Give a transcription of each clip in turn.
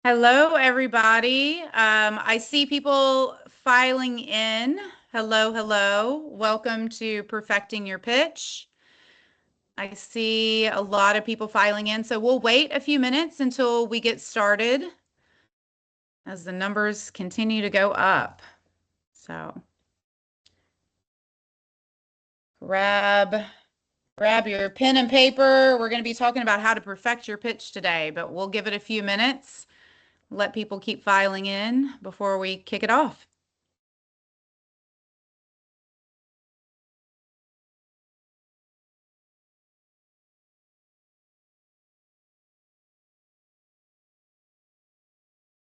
Hello, everybody. I see people filing in. Hello, hello. Welcome to Perfecting Your Pitch. I see a lot of people filing in, so we'll wait a few minutes until we get started as the numbers continue to go up. So grab your pen and paper. We're going to be talking about how to perfect your pitch today, but we'll give it a few minutes. Let people keep filing in before we kick it off.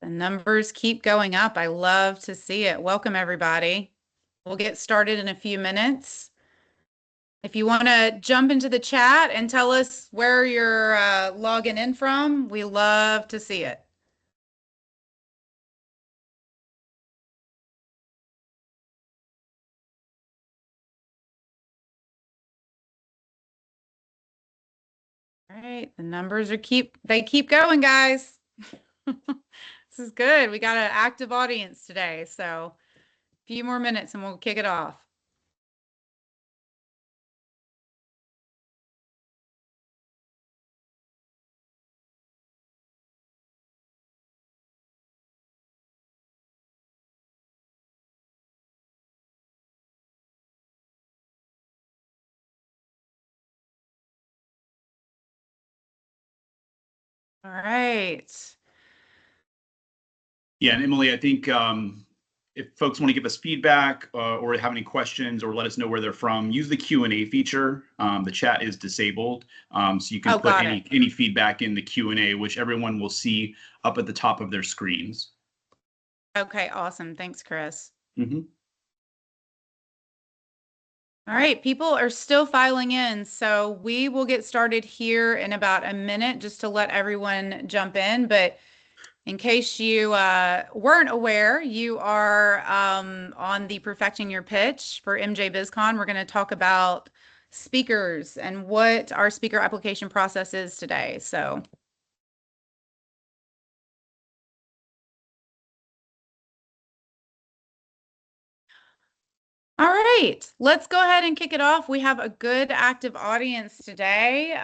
The numbers keep going up. I love to see it. Welcome, everybody. We'll get started in a few minutes. If you want to jump into the chat and tell us where you're logging in from, we love to see it. All right, the numbers keep going, guys. This is good. We got an active audience today, so a few more minutes and we'll kick it off. All right. Yeah, and Emily, I think if folks want to give us feedback or have any questions or let us know where they're from, use the Q&A feature. The chat is disabled, so you can put any feedback in the Q&A, which everyone will see up at the top of their screens. Okay, awesome. Thanks, Chris. Mm-hmm. All right, people are still filing in, so we will get started here in about a minute just to let everyone jump in. But in case you weren't aware, you are on the Perfecting Your Pitch for MJBizCon. We're going to talk about speakers and what our speaker application process is today. So all right, let's go ahead and kick it off. We have a good active audience today.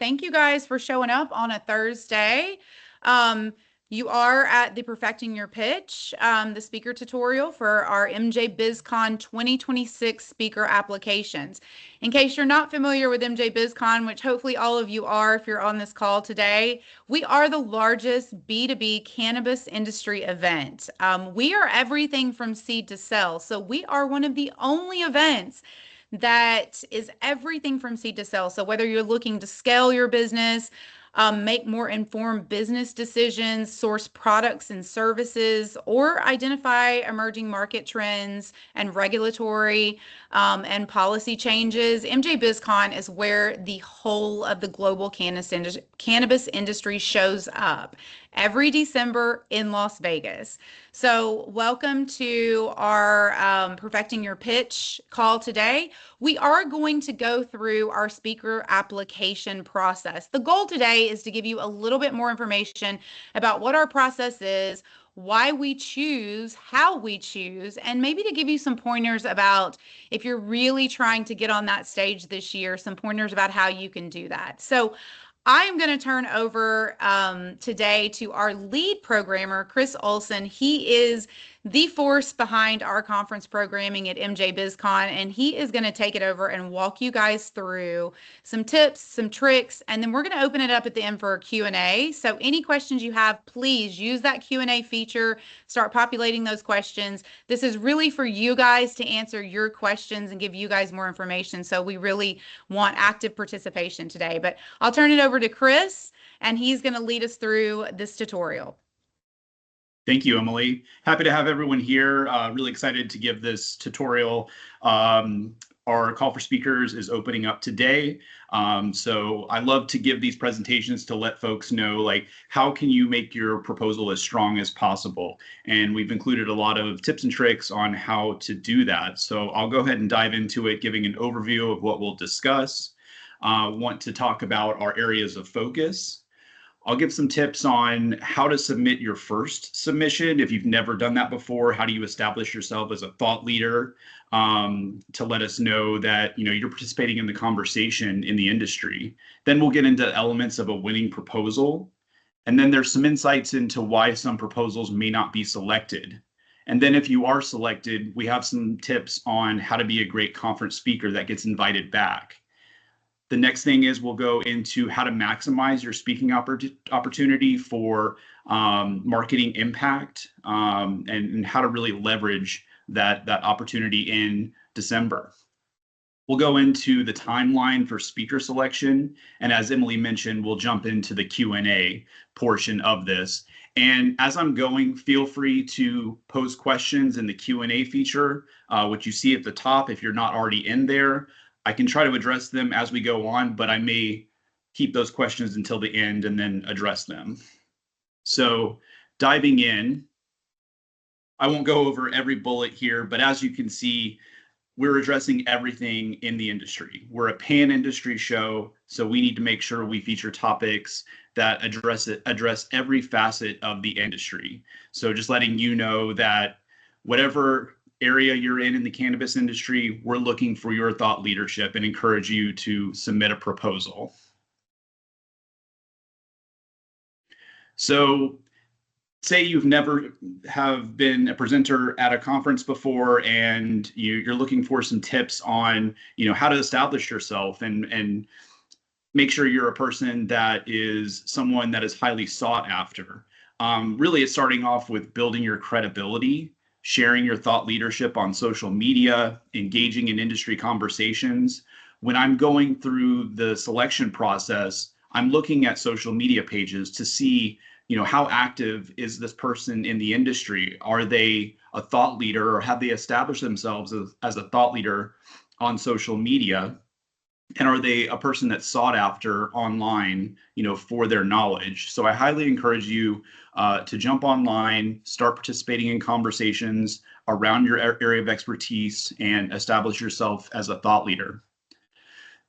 Thank you guys for showing up on a Thursday. You are at the Perfecting Your Pitch, the speaker tutorial for our MJBizCon 2026 speaker applications. In case you're not familiar with MJBizCon, which hopefully all of you are if you're on this call today, we are the largest B2B cannabis industry event. We are everything from seed to sell. So we are one of the only events that is everything from seed to sell. So whether you're looking to scale your business, make more informed business decisions, source products and services, or identify emerging market trends and regulatory and policy changes, MJBizCon is where the whole of the global cannabis industry shows up every December in Las Vegas. So welcome to our Perfecting Your Pitch call today. We are going to go through our speaker application process. The goal today is to give you a little bit more information about what our process is, why we choose, how we choose, and maybe to give you some pointers about if you're really trying to get on that stage this year, some pointers about how you can do that. So I am going to turn over today to our lead programmer, Chris Olson. He is the force behind our conference programming at MJBizCon, and he is going to take it over and walk you guys through some tips, some tricks, and then we're going to open it up at the end for a Q&A. So any questions you have, please use that Q&A feature, start populating those questions. This is really for you guys to answer your questions and give you guys more information. So we really want active participation today, but I'll turn it over to Chris, and he's going to lead us through this tutorial. Thank you, Emily. Happy to have everyone here. Really excited to give this tutorial. Our call for speakers is opening up today. So I love to give these presentations to let folks know, like, how can you make your proposal as strong as possible? And we've included a lot of tips and tricks on how to do that. So I'll go ahead and dive into it, giving an overview of what we'll discuss. Want to talk about our areas of focus. I'll give some tips on how to submit your first submission. If you've never done that before, how do you establish yourself as a thought leader, to let us know that you're participating in the conversation in the industry. Then we'll get into elements of a winning proposal. And then there's some insights into why some proposals may not be selected. And then if you are selected, we have some tips on how to be a great conference speaker that gets invited back. The next thing is we'll go into how to maximize your speaking opportunity for marketing impact, and how to really leverage that opportunity in December. We'll go into the timeline for speaker selection, and as Emily mentioned, we'll jump into the Q&A portion of this. And as I'm going, feel free to pose questions in the Q&A feature, which you see at the top. If you're not already in there, I can try to address them as we go on, but I may keep those questions until the end and then address them. So diving in, I won't go over every bullet here, but as you can see, we're addressing everything in the industry. We're a pan-industry show, so we need to make sure we feature topics that address every facet of the industry. So just letting you know that whatever area you're in the cannabis industry, we're looking for your thought leadership and encourage you to submit a proposal. So say you've never have been a presenter at a conference before, and you're looking for some tips on how to establish yourself and make sure you're a person that is someone that is highly sought after. Really, it's starting off with building your credibility, sharing your thought leadership on social media, engaging in industry conversations. When I'm going through the selection process, I'm looking at social media pages to see how active is this person in the industry? Are they a thought leader, or have they established themselves as a thought leader on social media? And are they a person that's sought after online, for their knowledge? So I highly encourage you to jump online, start participating in conversations around your area of expertise, and establish yourself as a thought leader.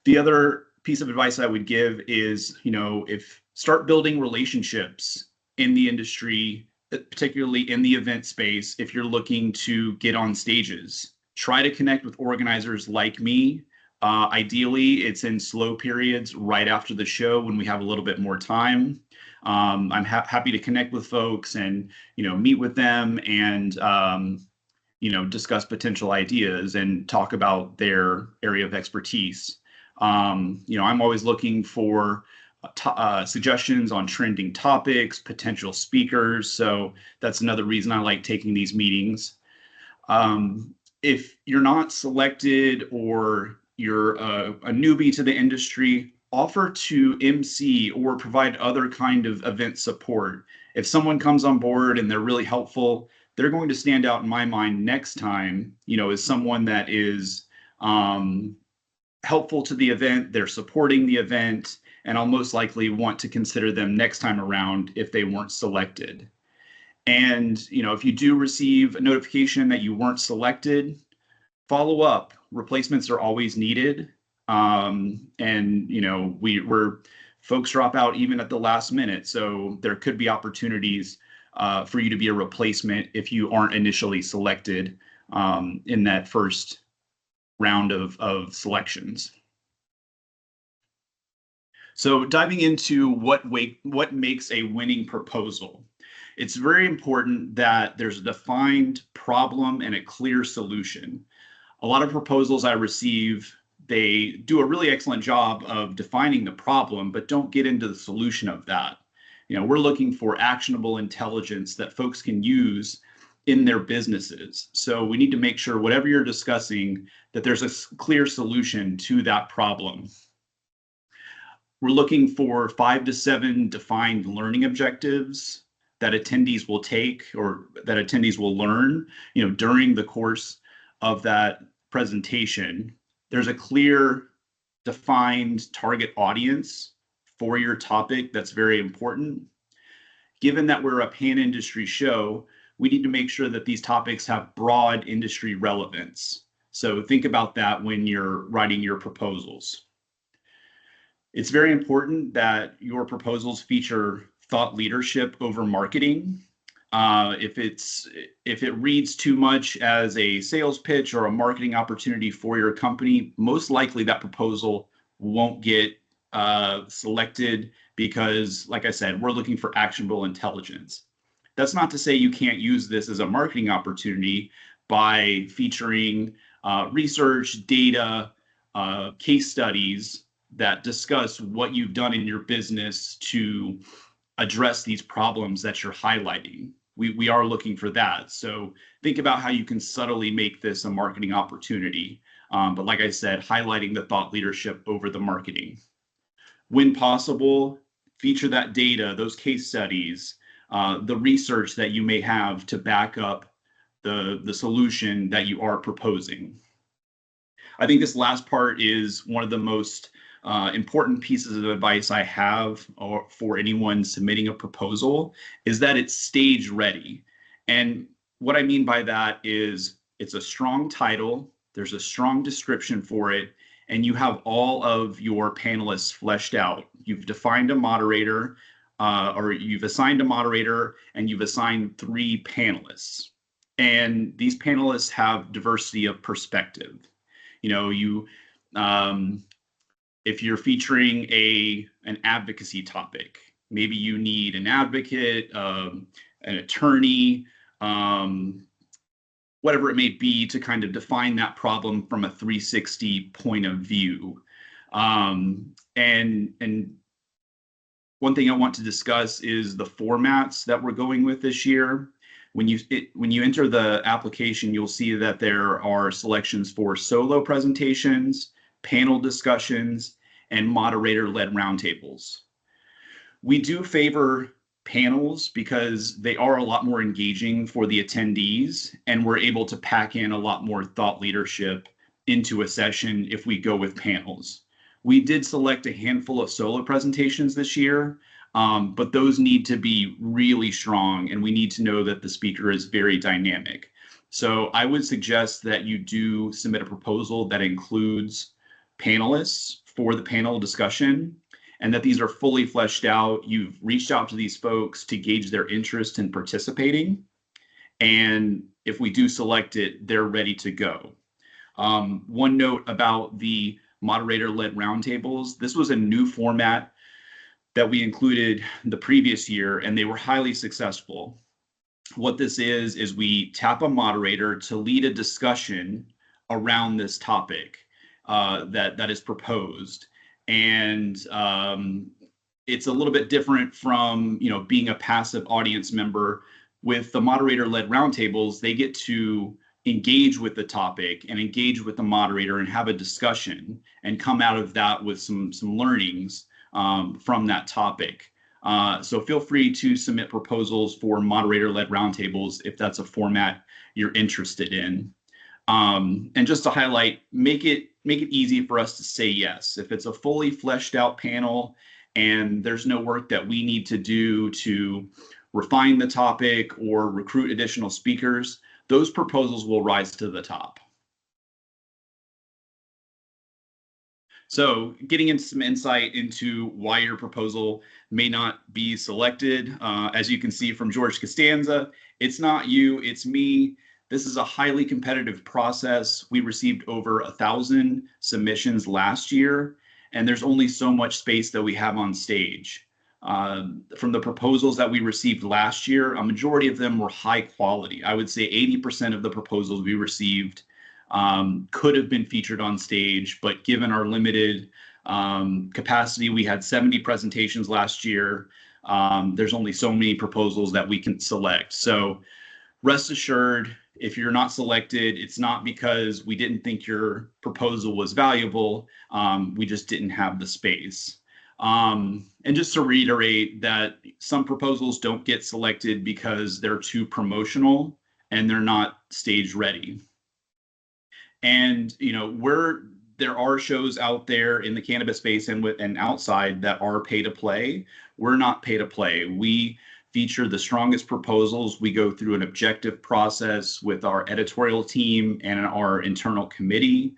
The other piece of advice I would give is, if start building relationships in the industry, particularly in the event space. If you're looking to get on stages, try to connect with organizers like me. Ideally, it's in slow periods right after the show when we have a little bit more time. I'm happy to connect with folks and meet with them and discuss potential ideas and talk about their area of expertise. I'm always looking for suggestions on trending topics, potential speakers. So that's another reason I like taking these meetings. If you're not selected or you're a newbie to the industry, offer to MC or provide other kind of event support. If someone comes on board and they're really helpful, they're going to stand out in my mind next time, as someone that is helpful to the event, they're supporting the event, and I'll most likely want to consider them next time around if they weren't selected. And, if you do receive a notification that you weren't selected, follow up. Replacements are always needed. And, we're folks drop out even at the last minute. So there could be opportunities for you to be a replacement if you aren't initially selected in that first round of selections. So diving into what makes a winning proposal. It's very important that there's a defined problem and a clear solution. A lot of proposals I receive, they do a really excellent job of defining the problem, but don't get into the solution of that. We're looking for actionable intelligence that folks can use in their businesses. So we need to make sure whatever you're discussing, that there's a clear solution to that problem. We're looking for 5 to 7 defined learning objectives that attendees will take or that attendees will learn, during the course of that presentation. There's a clear, defined target audience for your topic that's very important. Given that we're a pan-industry show, we need to make sure that these topics have broad industry relevance. So think about that when you're writing your proposals. It's very important that your proposals feature thought leadership over marketing. If it reads too much as a sales pitch or a marketing opportunity for your company, most likely that proposal won't get selected because, like I said, we're looking for actionable intelligence. That's not to say you can't use this as a marketing opportunity by featuring research, data, case studies that discuss what you've done in your business to address these problems that you're highlighting. We are looking for that. So think about how you can subtly make this a marketing opportunity. But like I said, highlighting the thought leadership over the marketing. When possible, feature that data, those case studies, the research that you may have to back up the solution that you are proposing. I think this last part is one of the most important pieces of advice I have for anyone submitting a proposal is that it's stage ready. And what I mean by that is it's a strong title, there's a strong description for it, and you have all of your panelists fleshed out. You've defined a moderator, or you've assigned a moderator, and you've assigned 3 panelists. And these panelists have diversity of perspective. You know, if you're featuring an advocacy topic, maybe you need an advocate, an attorney, whatever it may be, to kind of define that problem from a 360 point of view. And one thing I want to discuss is the formats that we're going with this year. When you enter the application, you'll see that there are selections for solo presentations, panel discussions, and moderator-led roundtables. We do favor panels because they are a lot more engaging for the attendees, and we're able to pack in a lot more thought leadership into a session if we go with panels. We did select a handful of solo presentations this year, but those need to be really strong, and we need to know that the speaker is very dynamic. So I would suggest that you do submit a proposal that includes panelists for the panel discussion, and that these are fully fleshed out. You've reached out to these folks to gauge their interest in participating, and if we do select it, they're ready to go. One note about the moderator-led roundtables, this was a new format that we included the previous year, and they were highly successful. What this is we tap a moderator to lead a discussion around this topic that is proposed. And it's a little bit different from being a passive audience member. With the moderator-led roundtables, they get to engage with the topic and engage with the moderator and have a discussion and come out of that with some learnings from that topic. So feel free to submit proposals for moderator-led roundtables if that's a format you're interested in. And just to highlight, make it easy for us to say yes. If it's a fully fleshed out panel and there's no work that we need to do to refine the topic or recruit additional speakers, those proposals will rise to the top. So getting into some insight into why your proposal may not be selected. As you can see from George Costanza, it's not you, it's me. This is a highly competitive process. We received over 1,000 submissions last year, and there's only so much space that we have on stage. From the proposals that we received last year, a majority of them were high quality. I would say 80% of the proposals we received could have been featured on stage, but given our limited capacity, we had 70 presentations last year. There's only so many proposals that we can select. So rest assured, if you're not selected, it's not because we didn't think your proposal was valuable. We just didn't have the space. And just to reiterate that some proposals don't get selected because they're too promotional and they're not stage ready. And there are shows out there in the cannabis space and outside that are pay to play. We're not pay to play. We feature the strongest proposals. We go through an objective process with our editorial team and our internal committee.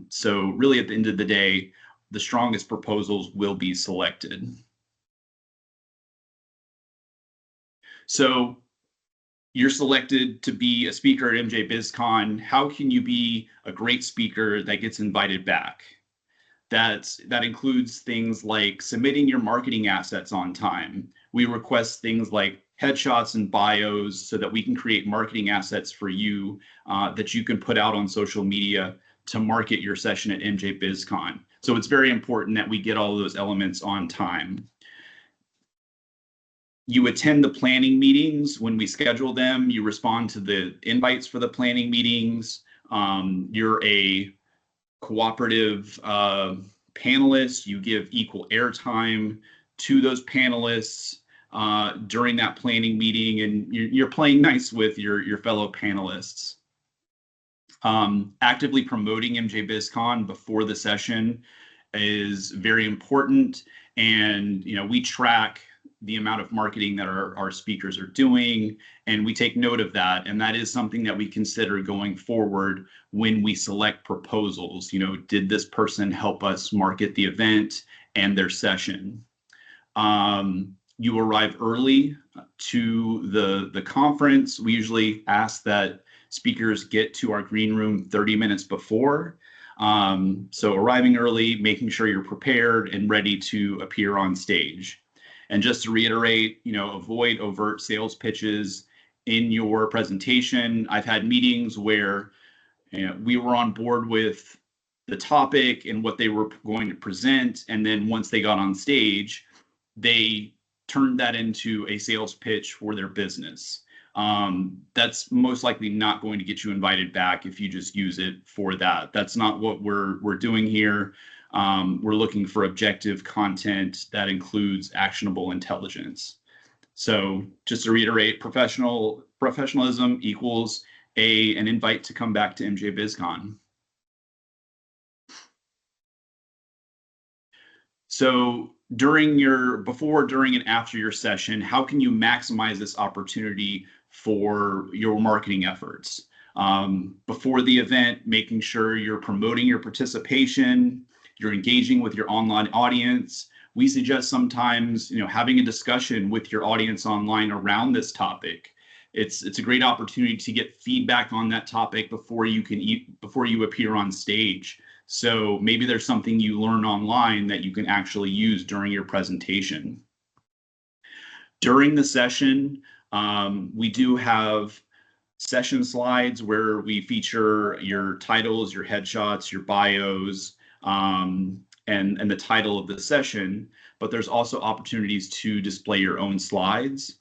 So really at the end of the day, the strongest proposals will be selected. So you're selected to be a speaker at MJBizCon. How can you be a great speaker that gets invited back? That includes things like submitting your marketing assets on time. We request things like headshots and bios so that we can create marketing assets for you that you can put out on social media to market your session at MJBizCon. So it's very important that we get all of those elements on time. You attend the planning meetings when we schedule them. You respond to the invites for the planning meetings. You're a cooperative panelists. You give equal airtime to those panelists during that planning meeting, and you're playing nice with your fellow panelists. Actively promoting MJBizCon before the session is very important, and we track the amount of marketing that our speakers are doing, and we take note of that. And that is something that we consider going forward when we select proposals. Did this person help us market the event and their session? You arrive early to the conference. We usually ask that speakers get to our green room 30 minutes before. So arriving early, making sure you're prepared and ready to appear on stage. And just to reiterate, avoid overt sales pitches in your presentation. I've had meetings where we were on board with the topic and what they were going to present, and then once they got on stage, they turned that into a sales pitch for their business. That's most likely not going to get you invited back if you just use it for that. That's not what we're doing here. We're looking for objective content that includes actionable intelligence. So just to reiterate, professionalism equals an invite to come back to MJBizCon. So before, during, and after your session, how can you maximize this opportunity for your marketing efforts? Before the event, making sure you're promoting your participation, you're engaging with your online audience. We suggest sometimes, having a discussion with your audience online around this topic. It's a great opportunity to get feedback on that topic before you appear on stage. So maybe there's something you learn online that you can actually use during your presentation. During the session, we do have session slides where we feature your titles, your headshots, your bios, and the title of the session, but there's also opportunities to display your own slides.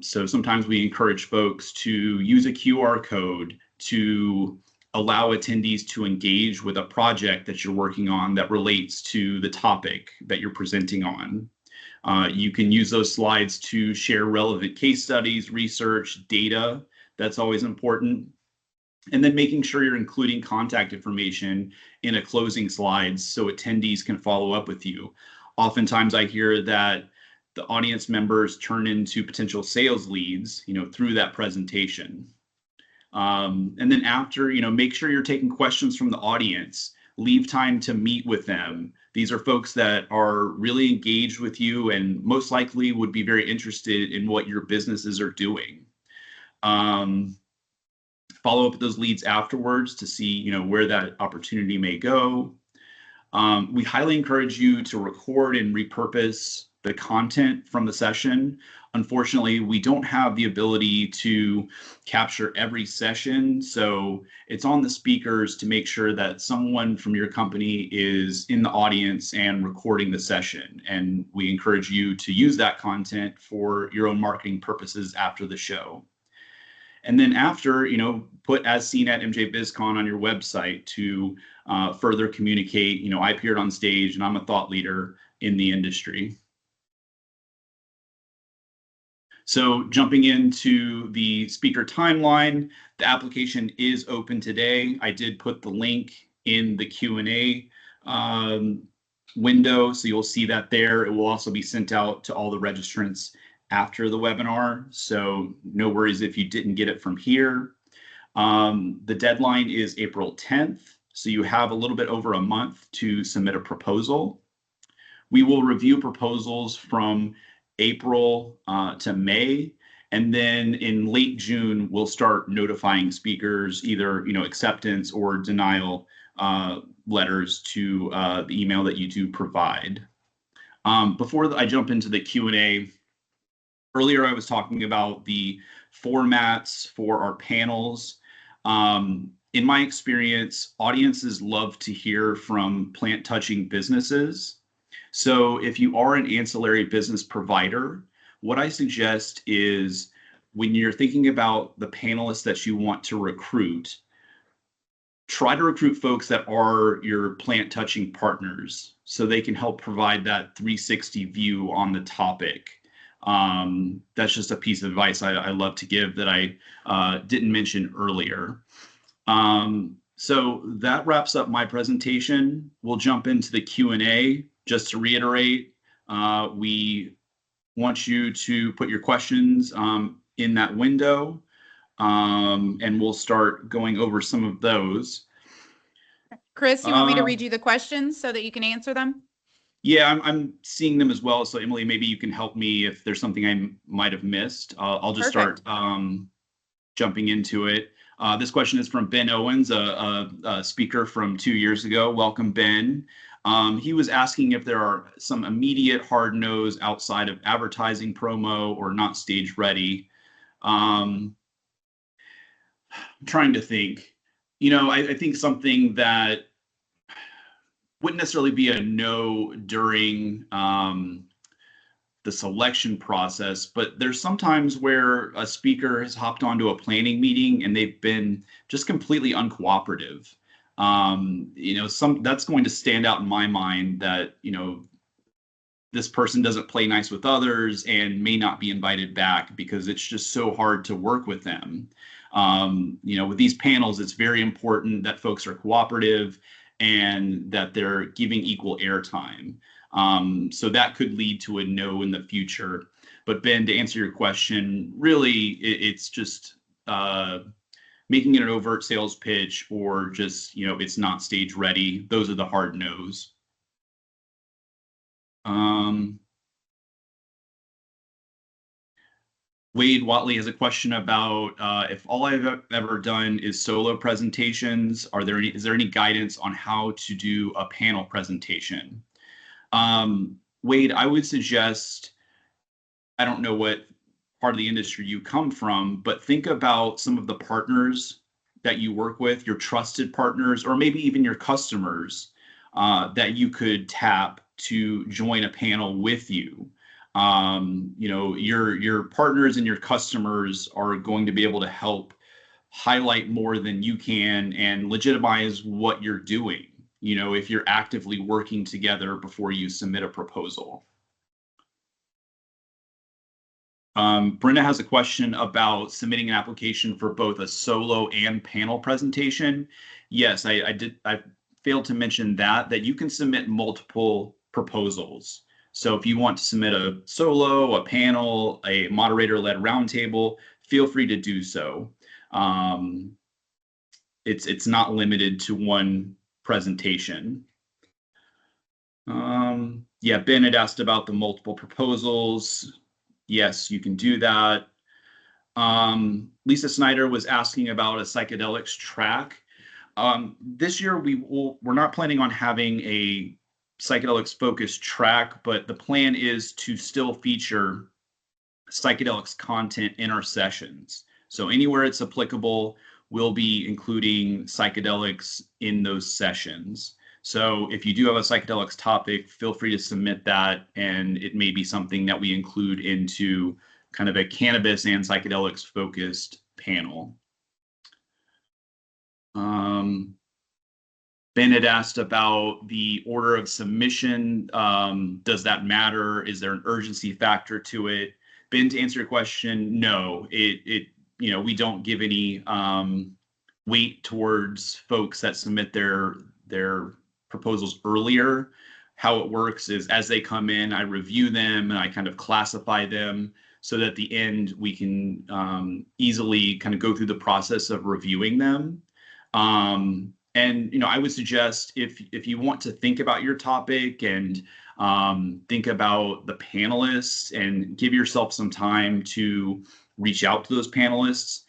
So sometimes we encourage folks to use a QR code to allow attendees to engage with a project that you're working on that relates to the topic that you're presenting on. You can use those slides to share relevant case studies, research, data. That's always important. And then making sure you're including contact information in a closing slides so attendees can follow up with you. Oftentimes I hear that the audience members turn into potential sales leads, through that presentation. And then after, make sure you're taking questions from the audience. Leave time to meet with them. These are folks that are really engaged with you and most likely would be very interested in what your businesses are doing. Follow up with those leads afterwards to see, where that opportunity may go. We highly encourage you to record and repurpose the content from the session. Unfortunately, we don't have the ability to capture every session, so it's on the speakers to make sure that someone from your company is in the audience and recording the session. And we encourage you to use that content for your own marketing purposes after the show. And then after, put as seen at MJBizCon on your website to further communicate, I appeared on stage and I'm a thought leader in the industry. So jumping into the speaker timeline, the application is open today. I did put the link in the Q&A window, so you'll see that there. It will also be sent out to all the registrants after the webinar, so no worries if you didn't get it from here. The deadline is April 10th, So you have a little bit over a month to submit a proposal. We will review proposals from April to May. And then in late June, we'll start notifying speakers, either acceptance or denial letters to the email that you do provide. Before I jump into the Q&A, earlier I was talking about the formats for our panels. In my experience, audiences love to hear from plant-touching businesses. So if you are an ancillary business provider, what I suggest is when you're thinking about the panelists that you want to recruit, try to recruit folks that are your plant touching partners so they can help provide that 360 view on the topic. That's just a piece of advice I love to give that I didn't mention earlier. So that wraps up my presentation. We'll jump into the Q&A. Just to reiterate, we want you to put your questions in that window, and we'll start going over some of those. Chris, you want me to read you the questions so that you can answer them? Yeah, I'm seeing them as well. So Emily, maybe you can help me if there's something I might have missed. I'll just Perfect. start jumping into it. This question is from Ben Owens, a speaker from 2 years ago. Welcome, Ben. He was asking if there are some immediate hard no's outside of advertising promo or not stage ready. I'm trying to think. I think something that wouldn't necessarily be a no during the selection process, but there's sometimes where a speaker has hopped onto a planning meeting and they've been just completely uncooperative. That's going to stand out in my mind that, this person doesn't play nice with others and may not be invited back because it's just so hard to work with them. With these panels, it's very important that folks are cooperative and that they're giving equal airtime. So that could lead to a no in the future. But Ben, to answer your question, really, it's just making it an overt sales pitch or just, it's not stage ready. Those are the hard no's. Wade Watley has a question about if all I've ever done is solo presentations, is there any guidance on how to do a panel presentation? Wade, I would suggest, I don't know what part of the industry you come from, but think about some of the partners that you work with, your trusted partners, or maybe even your customers that you could tap to join a panel with you. Your partners and your customers are going to be able to help highlight more than you can and legitimize what you're doing, if you're actively working together before you submit a proposal. Brenda has a question about submitting an application for both a solo and panel presentation. Yes, I failed to mention that you can submit multiple proposals. So if you want to submit a solo, a panel, a moderator-led roundtable, feel free to do so. It's not limited to one presentation. Yeah, Ben had asked about the multiple proposals. Yes, you can do that. Lisa Snyder was asking about a psychedelics track. This year we're not planning on having a psychedelics focused track, but the plan is to still feature psychedelics content in our sessions. So anywhere it's applicable, we'll be including psychedelics in those sessions. So if you do have a psychedelics topic, feel free to submit that, and it may be something that we include into kind of a cannabis and psychedelics focused panel. Ben had asked about the order of submission. Does that matter? Is there an urgency factor to it? Ben, to answer your question, no. We don't give any weight towards folks that submit their proposals earlier. How it works is as they come in, I review them and I kind of classify them so that at the end we can easily kind of go through the process of reviewing them. And I would suggest if you want to think about your topic and think about the panelists and give yourself some time to reach out to those panelists,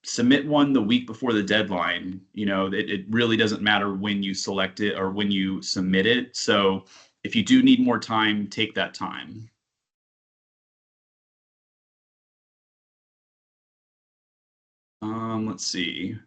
submit one the week before the deadline. It really doesn't matter when you select it or when you submit it. So if you do need more time, take that time. Let's see.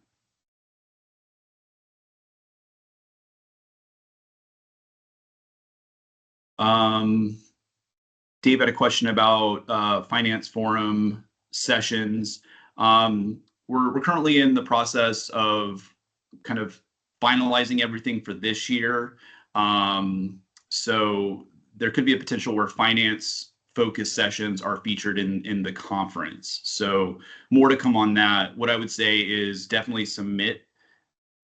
Dave had a question about finance forum sessions. We're currently in the process of kind of finalizing everything for this year. So there could be a potential where finance focused sessions are featured in the conference. So more to come on that. What I would say is definitely submit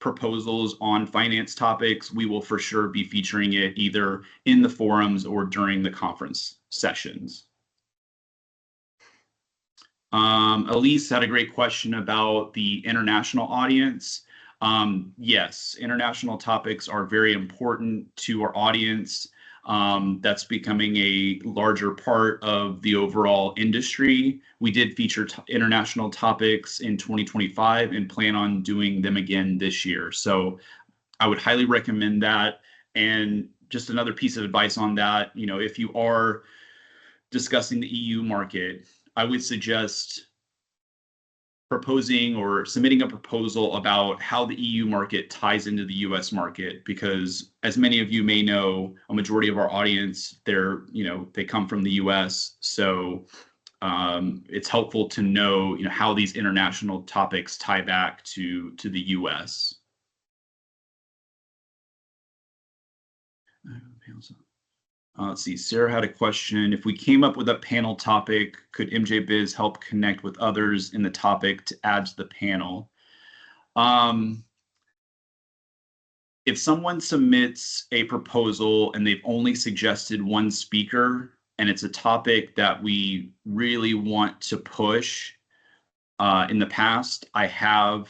proposals on finance topics. We will for sure be featuring it either in the forums or during the conference sessions. Elise had a great question about the international audience. Yes, international topics are very important to our audience. That's becoming a larger part of the overall industry. We did feature international topics in 2025 and plan on doing them again this year. So I would highly recommend that. And just another piece of advice on that, if you are discussing the EU market, I would suggest proposing or submitting a proposal about how the EU market ties into the US market, because as many of you may know, a majority of our audience, they come from the US. So it's helpful to know, how these international topics tie back to the US. Let's see, Sarah had a question. If we came up with a panel topic, could MJBiz help connect with others in the topic to add to the panel? If someone submits a proposal and they've only suggested one speaker, and it's a topic that we really want to push, in the past, I have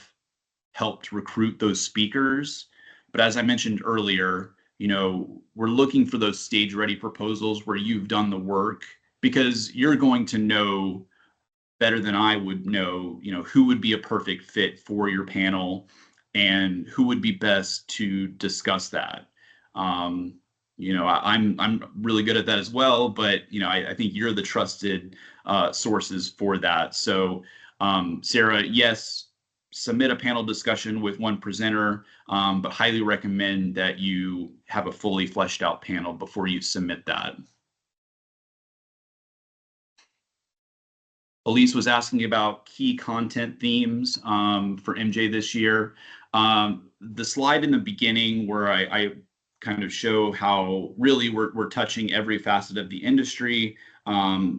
helped recruit those speakers. But as I mentioned earlier, we're looking for those stage ready proposals where you've done the work, because you're going to know better than I would know, who would be a perfect fit for your panel and who would be best to discuss that. I'm really good at that as well, but I think you're the trusted sources for that. So Sarah, yes, submit a panel discussion with one presenter, but highly recommend that you have a fully fleshed out panel before you submit that. Elise was asking about key content themes for MJ this year. The slide in the beginning where I kind of show how really we're touching every facet of the industry.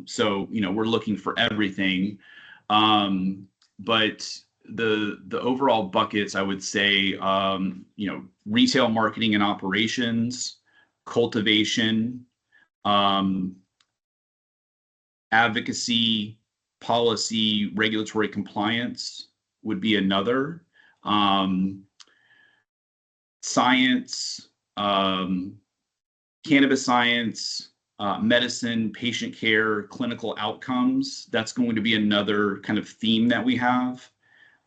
So, we're looking for everything. But the overall buckets, I would say, retail marketing and operations, cultivation, advocacy, policy, regulatory compliance would be another. Science, cannabis science, medicine, patient care, clinical outcomes. That's going to be another kind of theme that we have.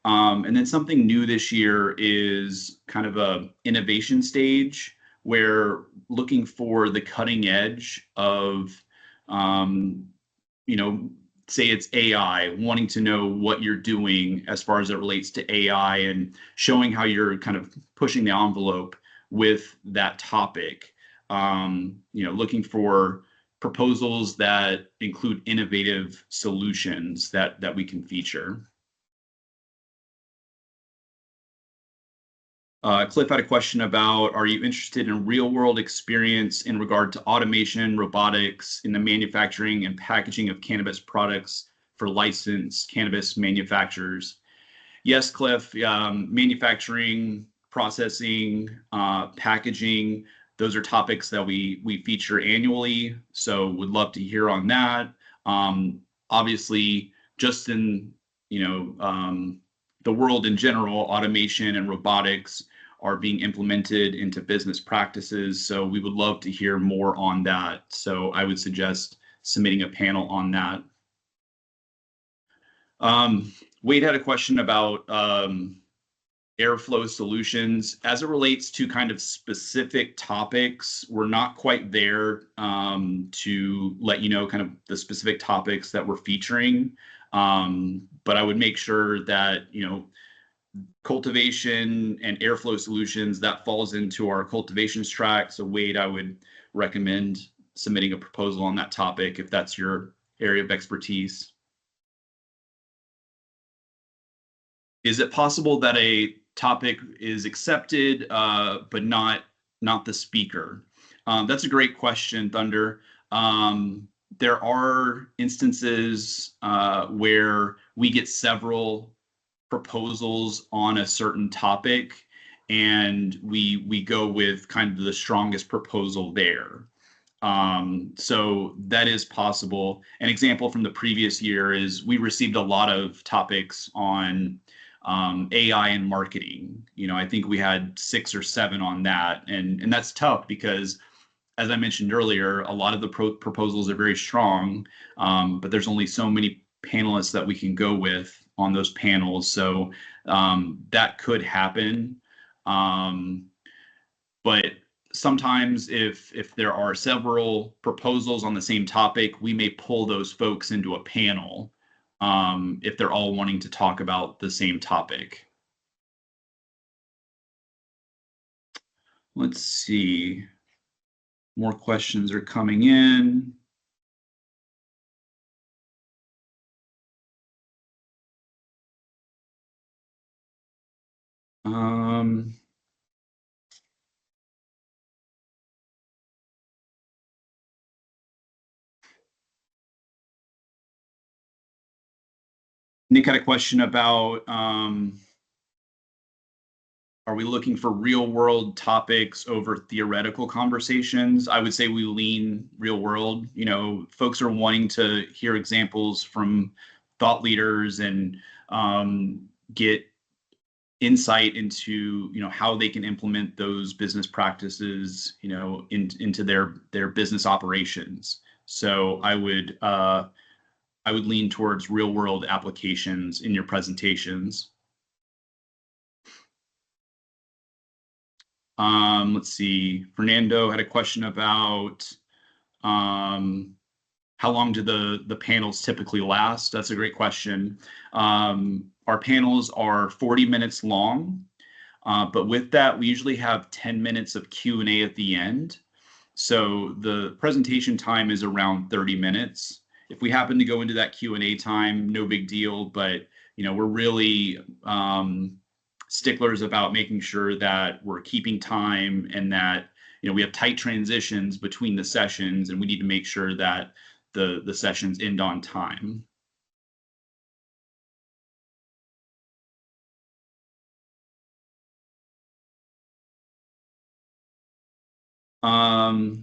And then something new this year is kind of a innovation stage where looking for the cutting edge of, say it's AI, wanting to know what you're doing as far as it relates to AI and showing how you're kind of pushing the envelope with that topic. Looking for proposals that include innovative solutions that we can feature. Cliff had a question about, are you interested in real world experience in regard to automation, robotics in the manufacturing and packaging of cannabis products for licensed cannabis manufacturers? Yes, Cliff, manufacturing, processing, packaging, those are topics that we feature annually. So would love to hear on that. Obviously, just in, the world in general, automation and robotics are being implemented into business practices. So we would love to hear more on that. So I would suggest submitting a panel on that. Wade had a question about airflow solutions. As it relates to kind of specific topics, we're not quite there to let you know kind of the specific topics that we're featuring. But I would make sure that, cultivation and airflow solutions, that falls into our cultivations track. So Wade, I would recommend submitting a proposal on that topic if that's your area of expertise. Is it possible that a topic is accepted, but not the speaker? That's a great question, Thunder. There are instances where we get several proposals on a certain topic, and we go with kind of the strongest proposal there. So that is possible. An example from the previous year is we received a lot of topics on AI and marketing. I think we had 6 or 7 on that, and that's tough because, as I mentioned earlier, a lot of the proposals are very strong, but there's only so many panelists that we can go with on those panels. So that could happen. But sometimes if there are several proposals on the same topic, we may pull those folks into a panel if they're all wanting to talk about the same topic. Let's see. More questions are coming in. Nick had a question about, are we looking for real world topics over theoretical conversations? I would say we lean real world. Folks are wanting to hear examples from thought leaders and get insight into how they can implement those business practices into their business operations. So I would lean towards real world applications in your presentations. Let's see. Fernando had a question about how long do the panels typically last? That's a great question. Our panels are 40 minutes long, but with that, we usually have 10 minutes of Q&A at the end. So the presentation time is around 30 minutes. If we happen to go into that Q&A time, no big deal, but we're really sticklers about making sure that we're keeping time and that we have tight transitions between the sessions, and we need to make sure that the sessions end on time.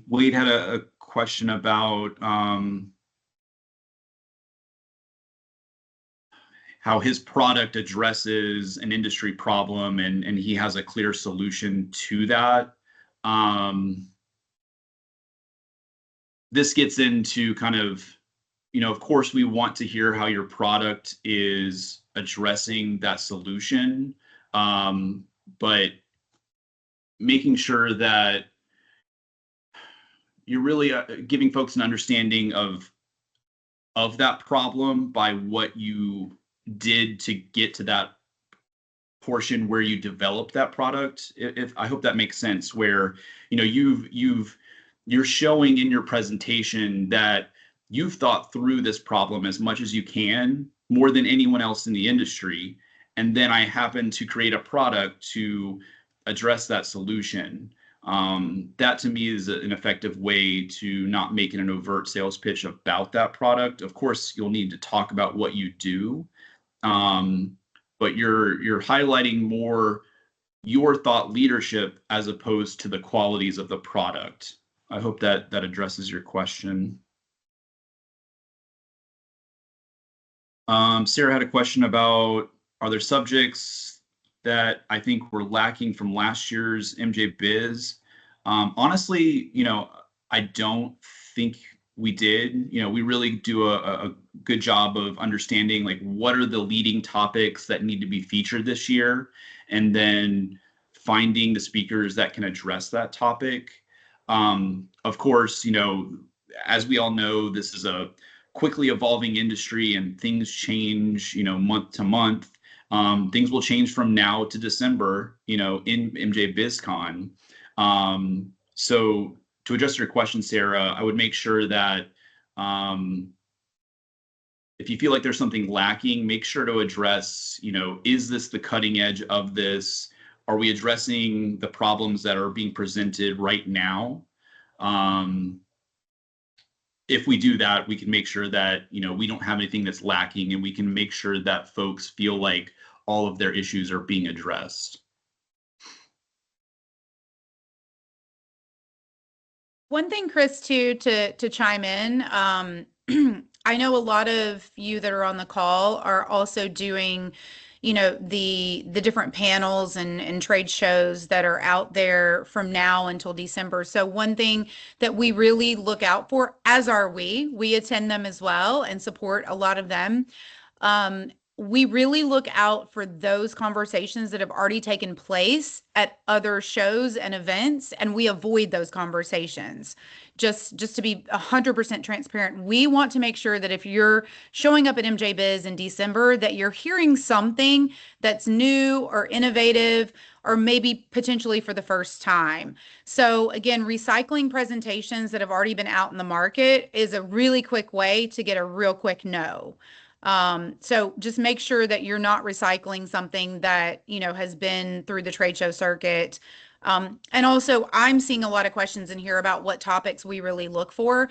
Wade had a question about how his product addresses an industry problem, and he has a clear solution to that. This gets into kind of course, we want to hear how your product is addressing that solution, but making sure that you're really giving folks an understanding of that problem by what you did to get to that portion where you developed that product. If I hope that makes sense, where you're showing in your presentation that you've thought through this problem as much as you can, more than anyone else in the industry, and then I happen to create a product to address that solution. That to me is an effective way to not make it an overt sales pitch about that product. Of course, you'll need to talk about what you do, but you're highlighting more your thought leadership as opposed to the qualities of the product. I hope that addresses your question. Sarah had a question about, are there subjects that I think were lacking from last year's MJ Biz? Honestly, I don't think we did. We really do a good job of understanding like what are the leading topics that need to be featured this year, and then finding the speakers that can address that topic. Of course, as we all know, this is a quickly evolving industry and things change, month to month. Things will change from now to December, in MJBizCon. So to address your question, Sarah, I would make sure that if you feel like there's something lacking, make sure to address, is this the cutting edge of this? Are we addressing the problems that are being presented right now? If we do that, we can make sure that, we don't have anything that's lacking, and we can make sure that folks feel like all of their issues are being addressed. One thing, Chris, too, to chime in, I know a lot of you that are on the call are also doing, the different panels and trade shows that are out there from now until December. So one thing that we really look out for, as are we attend them as well and support a lot of them. We really look out for those conversations that have already taken place at other shows and events, and we avoid those conversations. Just to be 100% transparent, we want to make sure that if you're showing up at MJ Biz in December, that you're hearing something that's new or innovative, or maybe potentially for the first time. So again, recycling presentations that have already been out in the market is a really quick way to get a real quick no. So just make sure that you're not recycling something that, has been through the trade show circuit. And also, I'm seeing a lot of questions in here about what topics we really look for.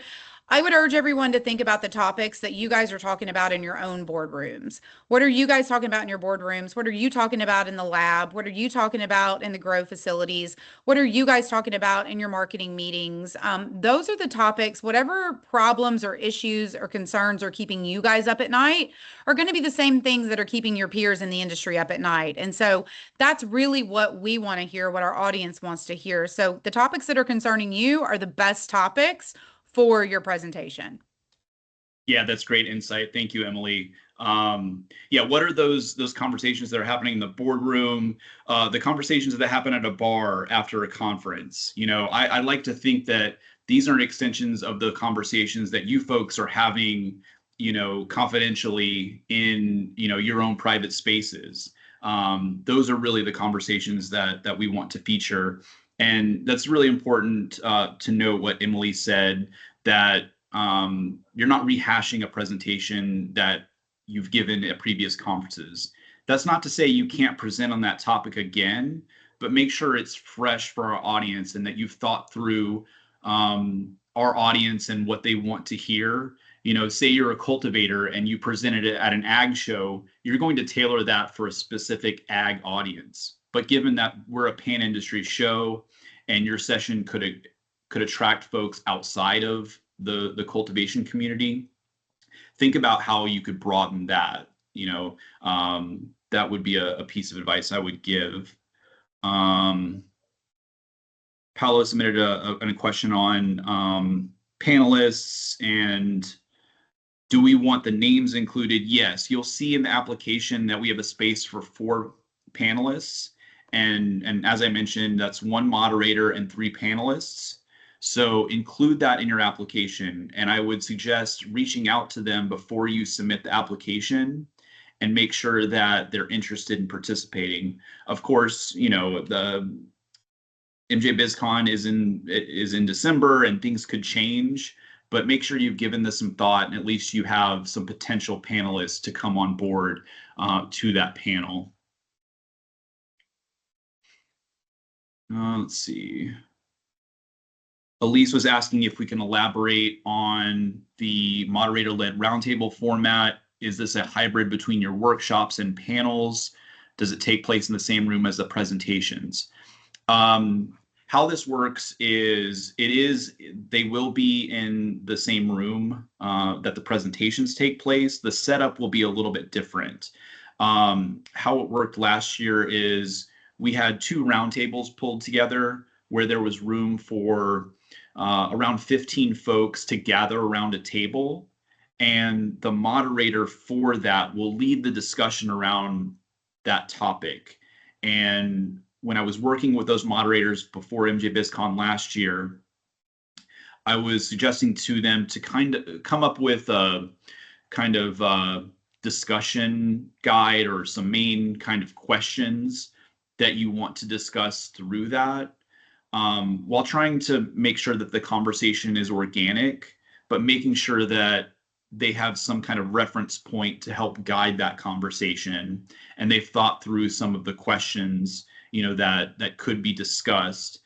I would urge everyone to think about the topics that you guys are talking about in your own boardrooms. What are you guys talking about in your boardrooms? What are you talking about in the lab? What are you talking about in the grow facilities? What are you guys talking about in your marketing meetings? Those are the topics. Whatever problems or issues or concerns are keeping you guys up at night are going to be the same things that are keeping your peers in the industry up at night. And so that's really what we want to hear, what our audience wants to hear. So the topics that are concerning you are the best topics for your presentation. Yeah, that's great insight. Thank you, Emily. Yeah, what are those conversations that are happening in the boardroom, the conversations that happen at a bar after a conference? I like to think that these are extensions of the conversations that you folks are having, confidentially in, your own private spaces. Those are really the conversations that we want to feature. And that's really important to note what Emily said, that you're not rehashing a presentation that you've given at previous conferences. That's not to say you can't present on that topic again, but make sure it's fresh for our audience and that you've thought through our audience and what they want to hear. Say you're a cultivator and you presented it at an ag show, you're going to tailor that for a specific ag audience. But given that we're a pan-industry show and your session could attract folks outside of the cultivation community, think about how you could broaden that. That would be a piece of advice I would give. Paolo submitted a question on panelists and do we want the names included? Yes, you'll see in the application that we have a space for 4 panelists. And as I mentioned, that's 1 moderator and 3 panelists. So include that in your application. And I would suggest reaching out to them before you submit the application and make sure that they're interested in participating. Of course, the MJBizCon is in December and things could change, but make sure you've given this some thought and at least you have some potential panelists to come on board to that panel. Let's see. Elise was asking if we can elaborate on the moderator-led roundtable format. Is this a hybrid between your workshops and panels? Does it take place in the same room as the presentations? How this works is they will be in the same room that the presentations take place. The setup will be a little bit different. How it worked last year is we had two roundtables pulled together where there was room for around 15 folks to gather around a table. And the moderator for that will lead the discussion around that topic. And when I was working with those moderators before MJBizCon last year, I was suggesting to them to kind of come up with a kind of discussion guide or some main kind of questions that you want to discuss through that, while trying to make sure that the conversation is organic, but making sure that they have some kind of reference point to help guide that conversation, and they've thought through some of the questions, that could be discussed.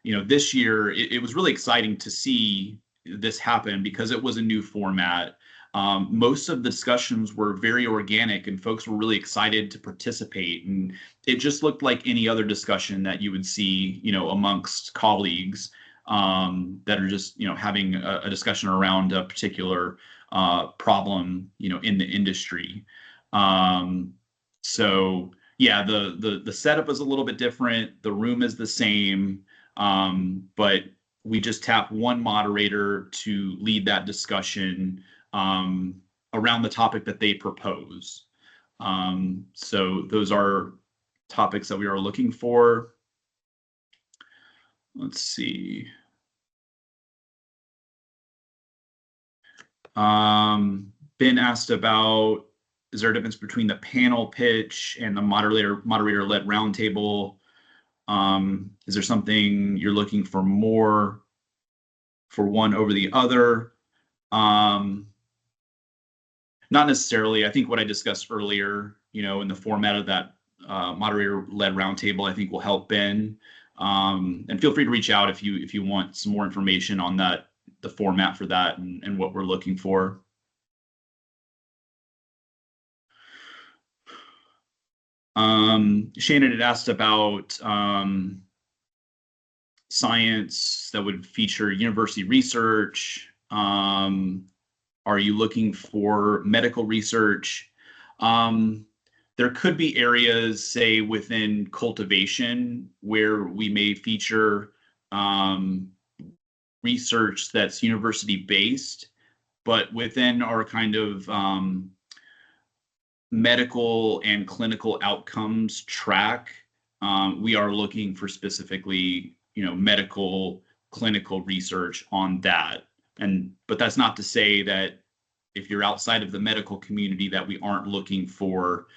This year it was really exciting to see this happen because it was a new format. Most of the discussions were very organic and folks were really excited to participate. And it just looked like any other discussion that you would see, amongst colleagues that are just, having a discussion around a particular problem, in the industry. So yeah, the setup is a little bit different. The room is the same, but we just tap one moderator to lead that discussion around the topic that they propose. So those are topics that we are looking for. Let's see. Ben asked about, is there a difference between the panel pitch and the moderator-led roundtable? Is there something you're looking for more for one over the other? Not necessarily. I think what I discussed earlier, in the format of that moderator-led roundtable, I think will help Ben. And feel free to reach out if you want some more information on that, the format for that, and what we're looking for. Shannon had asked about science that would feature university research. Are you looking for medical research? There could be areas, say, within cultivation where we may feature research that's university-based, but within our kind of medical and clinical outcomes track, we are looking for specifically, medical clinical research on that. But that's not to say that if you're outside of the medical community that we aren't looking for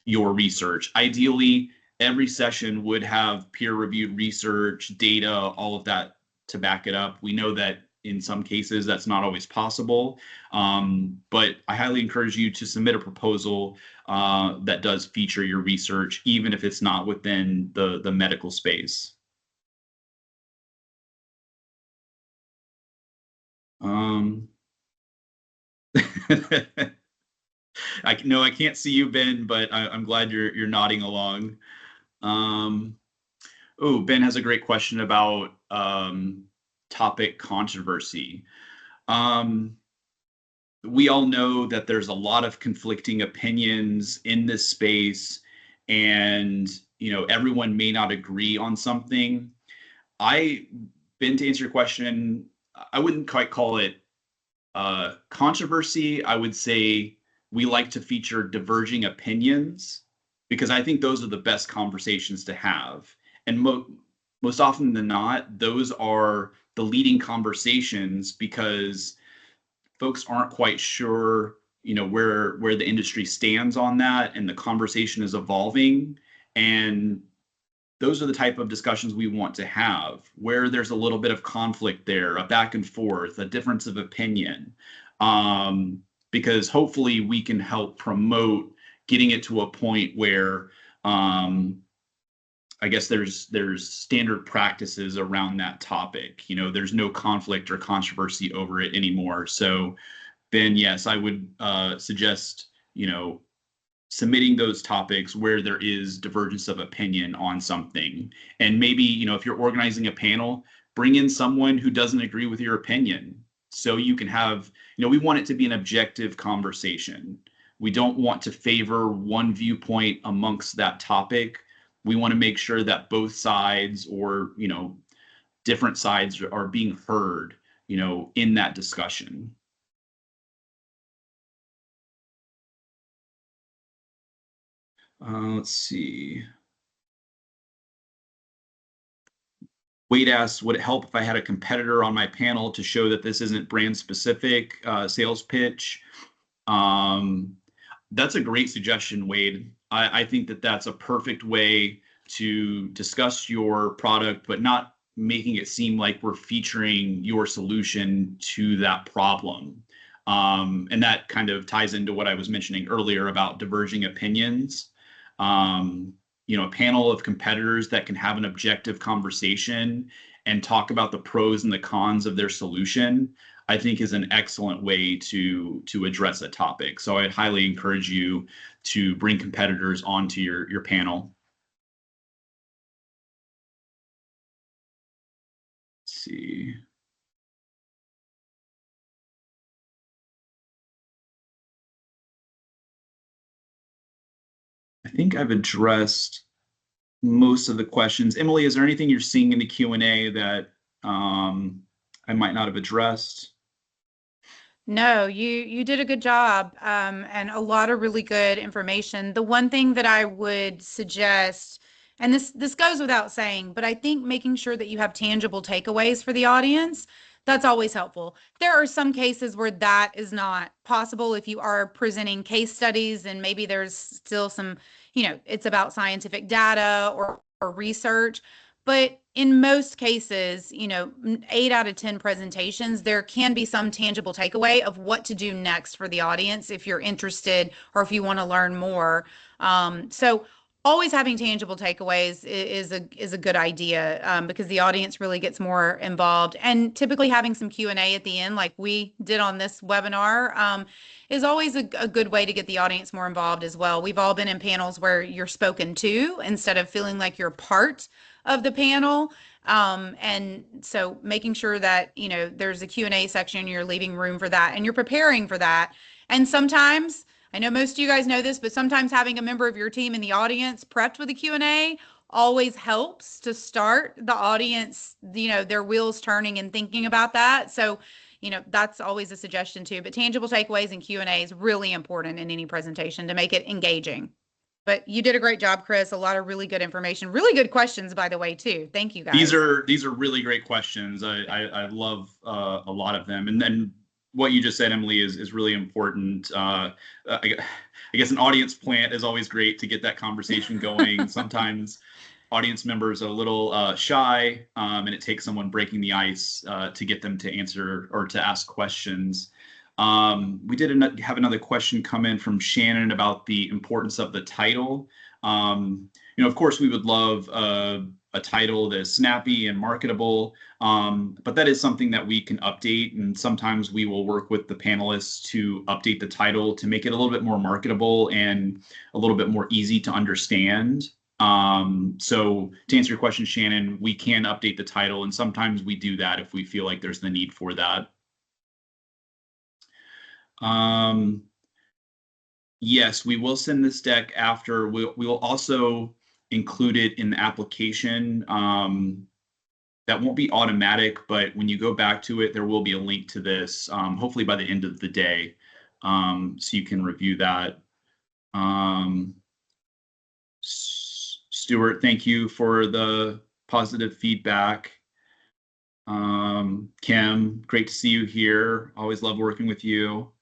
your research. Ideally, every session would have peer-reviewed research, data, all of that to back it up. We know that in some cases that's not always possible, but I highly encourage you to submit a proposal that does feature your research, even if it's not within the medical space. I can't see you, Ben, but I'm glad you're nodding along. Ben has a great question about topic controversy. We all know that there's a lot of conflicting opinions in this space, and everyone may not agree on something. Ben, to answer your question, I wouldn't quite call it controversy. I would say we like to feature diverging opinions because I think those are the best conversations to have. And most often than not, those are the leading conversations because folks aren't quite sure, where the industry stands on that, and the conversation is evolving. And those are the type of discussions we want to have, where there's a little bit of conflict there, a back and forth, a difference of opinion, because hopefully we can help promote getting it to a point where I guess there's standard practices around that topic. There's no conflict or controversy over it anymore. So Ben, yes, I would suggest, submitting those topics where there is divergence of opinion on something. And maybe, if you're organizing a panel, bring in someone who doesn't agree with your opinion. So you can have, we want it to be an objective conversation. We don't want to favor one viewpoint amongst that topic. We want to make sure that both sides, or different sides, are being heard, in that discussion. Let's see. Wade asks, would it help if I had a competitor on my panel to show that this isn't brand specific sales pitch? That's a great suggestion, Wade. I think that that's a perfect way to discuss your product, but not making it seem like we're featuring your solution to that problem. And that kind of ties into what I was mentioning earlier about diverging opinions. A panel of competitors that can have an objective conversation and talk about the pros and the cons of their solution, I think is an excellent way to address a topic. So I'd highly encourage you to bring competitors onto your panel. Let's see. I think I've addressed most of the questions. Emily, is there anything you're seeing in the Q&A that I might not have addressed? No, you did a good job, and a lot of really good information. The one thing that I would suggest, and this goes without saying, but I think making sure that you have tangible takeaways for the audience, that's always helpful. There are some cases where that is not possible if you are presenting case studies and maybe there's still some, it's about scientific data or research. But in most cases, 8 out of 10 presentations, there can be some tangible takeaway of what to do next for the audience if you're interested or if you want to learn more. So always having tangible takeaways is a good idea, because the audience really gets more involved. And typically having some Q&A at the end, like we did on this webinar, is always a good way to get the audience more involved as well. We've all been in panels where you're spoken to instead of feeling like you're part of the panel. And so making sure that, there's a Q&A section, you're leaving room for that and you're preparing for that. And sometimes, I know most of you guys know this, but sometimes having a member of your team in the audience prepped with a Q&A always helps to start the audience, their wheels turning and thinking about that. So, that's always a suggestion too. But tangible takeaways and Q&A is really important in any presentation to make it engaging. But you did a great job, Chris. A lot of really good information, really good questions, by the way, too. Thank you, guys. These are really great questions. I love a lot of them. And then what you just said, Emily, is really important. I guess an audience plant is always great to get that conversation going. Sometimes audience members are a little shy, and it takes someone breaking the ice to get them to answer or to ask questions. We did have another question come in from Shannon about the importance of the title. Of course, we would love a title that is snappy and marketable, but that is something that we can update. And sometimes we will work with the panelists to update the title to make it a little bit more marketable and a little bit more easy to understand. So to answer your question, Shannon, we can update the title, and sometimes we do that if we feel like there's the need for that. Yes, we will send this deck after. We will also include it in the application. That won't be automatic, but when you go back to it, there will be a link to this, hopefully by the end of the day, so you can review that. Stuart, thank you for the positive feedback. Kim, great to see you here. Always love working with you.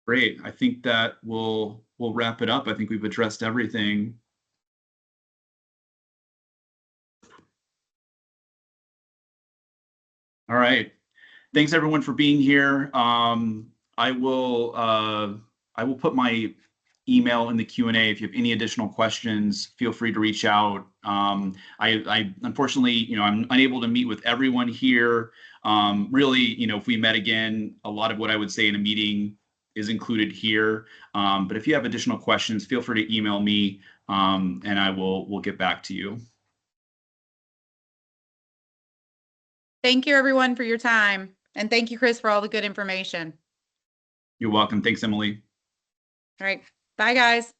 Great. I think that we'll wrap it up. I think we've addressed everything. All right. Thanks everyone for being here. I will put my email in the Q&A. If you have any additional questions, feel free to reach out. I unfortunately, I'm unable to meet with everyone here. Really, if we met again, a lot of what I would say in a meeting is included here. But if you have additional questions, feel free to email me, and we'll get back to you. Thank you, everyone, for your time. And thank you, Chris, for all the good information. You're welcome. Thanks, Emily. All right. Bye, guys.